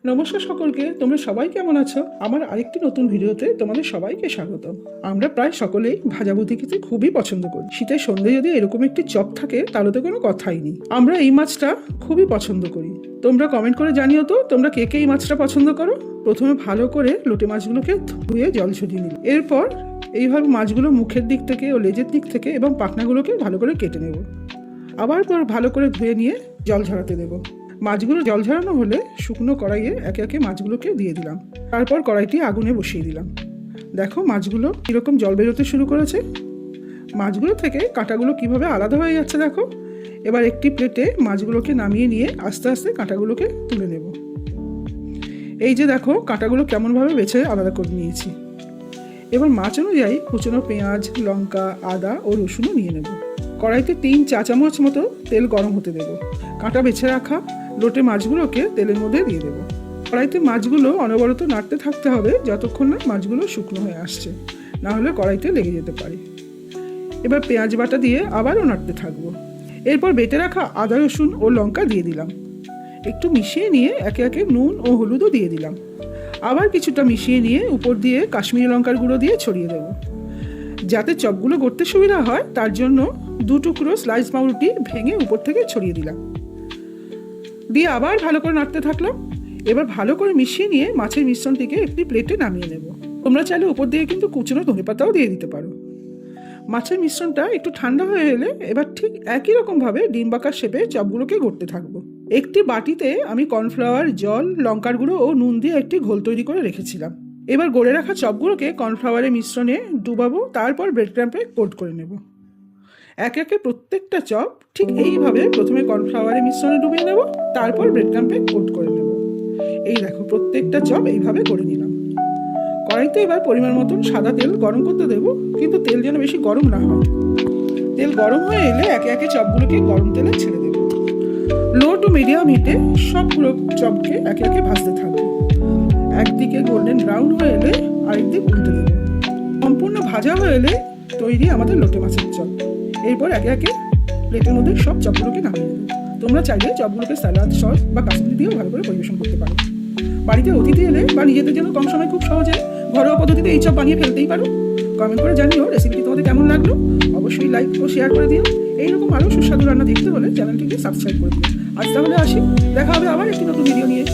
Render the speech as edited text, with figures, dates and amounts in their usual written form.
নমস্কার সকলকে, তোমরা সবাই কেমন আছো? আমার আরেকটি নতুন ভিডিওতে তোমাদের সবাইকে স্বাগত। আমরা প্রায় সকলেই ভাজাভুজি খেতে খুবই পছন্দ করি। শীতের সন্ধ্যে যদি এরকম একটি চপ থাকে তাহলে তো কোনো কথাই নেই। আমরা এই মাছটা খুবই পছন্দ করি। তোমরা কমেন্ট করে জানিও তো তোমরা কে কে এই মাছটা পছন্দ করো। প্রথমে ভালো করে লোটে মাছগুলোকে ধুয়ে জল ঝরিয়ে নিল। এরপর এইভাবে মাছগুলো মুখের দিক থেকে ও লেজের দিক থেকে এবং পাখনাগুলোকে ভালো করে কেটে নেব। আবার ভালো করে ধুয়ে নিয়ে জল ঝরাতে দেবো। মাছগুলো জল ঝরানো হলে শুকনো কড়াইয়ে একে একে মাছগুলোকে দিয়ে দিলাম। তারপর কড়াইটি আগুনে বসিয়ে দিলাম। দেখো মাছগুলো কীরকম জল বেরোতে শুরু করেছে। মাছগুলো থেকে কাঁটাগুলো কিভাবে আলাদা হয়ে যাচ্ছে দেখো। এবার একটি প্লেটে মাছগুলোকে নামিয়ে নিয়ে আস্তে আস্তে কাঁটাগুলোকে তুলে নেব। এই যে দেখো কাঁটাগুলো কেমনভাবে বেছে আলাদা করে নিয়েছি। এবার মাছ অনুযায়ী কুচনো পেঁয়াজ, লঙ্কা, আদা ও রসুনও নিয়ে নেব। কড়াইতে 3 চা চামচ মতো তেল গরম হতে দেব। কাঁটা বেছে রাখা লোটে মাছগুলোকে তেলের মধ্যে দিয়ে দেবো। কড়াইতে মাছগুলো অনবরত নাড়তে থাকতে হবে যতক্ষণ না মাছগুলো শুকনো হয়ে আসছে, না হলে কড়াইতে লেগে যেতে পারে। এবার পেঁয়াজ বাটা দিয়ে আবারও নাড়তে থাকবো। এরপর বেটে রাখা আদা, রসুন ও লঙ্কা দিয়ে দিলাম। একটু মিশিয়ে নিয়ে একে একে নুন ও হলুদও দিয়ে দিলাম। আবার কিছুটা মিশিয়ে নিয়ে উপর দিয়ে কাশ্মীরি লঙ্কার গুঁড়ো দিয়ে ছড়িয়ে দেবো। যাতে চপগুলো গড়তে সুবিধা হয় তার জন্য 2 টুকরো স্লাইস পাউরুটি ভেঙে উপর থেকে ছড়িয়ে দিলাম। দিয়ে আবার ভালো করে নাড়তে থাকলাম। এবার ভালো করে মিশিয়ে নিয়ে মাছের মিশ্রণটিকে একটি প্লেটে নামিয়ে নেব। তোমরা চাইলে উপর দিয়ে কিন্তু কুচনো ধনেপাতাও দিয়ে দিতে পারো। মাছের মিশ্রণটা একটু ঠান্ডা হয়ে এলে এবার ঠিক একই রকমভাবে ডিম্বাকার শেপে চপগুলোকে গড়তে থাকবো। একটি বাটিতে আমি কর্নফ্লাওয়ার, জল, লঙ্কার গুঁড়ো ও নুন দিয়ে একটি ঘোল তৈরি করে রেখেছিলাম। এবার গড়ে রাখা চপগুলোকে কর্নফ্লাওয়ারের মিশ্রণে ডুবাবো, তারপর ব্রেড ক্রাম্পে কোট করে নেব। একে একে প্রত্যেকটা চপ ঠিক এইভাবে প্রথমে কর্নফ্লাওয়ারের মিশ্রণে ডুবিয়ে নেব, তারপর ব্রেড ক্রাম্পে কোট করে নেব। এই দেখো প্রত্যেকটা চপ এইভাবে করে নিলাম। কড়াইতে এবার পরিমাণ মতন সাদা তেল গরম করতে দেব, কিন্তু তেল যেন বেশি গরম না হয়। তেল গরম হয়ে এলে একে একে চপগুলোকে গরম তেলে ছেড়ে দেব। লো টু মিডিয়াম হিটে সবগুলো চপকে একে একে ভাজতে থাকবো। একদিকে গোল্ডেন ব্রাউন হয়ে এলে আরেকদিক উল্টে দেব। সম্পূর্ণ ভাজা হয়ে এলে তৈরি আমাদের লোটে মাছের চপ। এরপর একে একে প্লেটের মধ্যে সব চপগুলোকে নামিয়ে দেবো। তোমরা চাইলে চপগুলোকে স্যালাড, সস বা কাসুন্দি দিয়েও ভালো করে পরিবেশন করতে পারো। বাড়িতে অতিথি এলে বা নিজেদের জন্য কম সময় খুব সহজে ঘরোয়া পদ্ধতিতে এই চপ বানিয়ে ফেলতেই পারো। কমেন্ট করে জানিও রেসিপিটি তোমাদের কেমন লাগলো। অবশ্যই লাইক ও শেয়ার করে দিও। এইরকম আরও সুস্বাদু রান্না দেখতে হলে চ্যানেলটিকে সাবস্ক্রাইব করে দিও। আজ তাহলে আসি, দেখা হবে আবার একটি নতুন ভিডিও নিয়ে।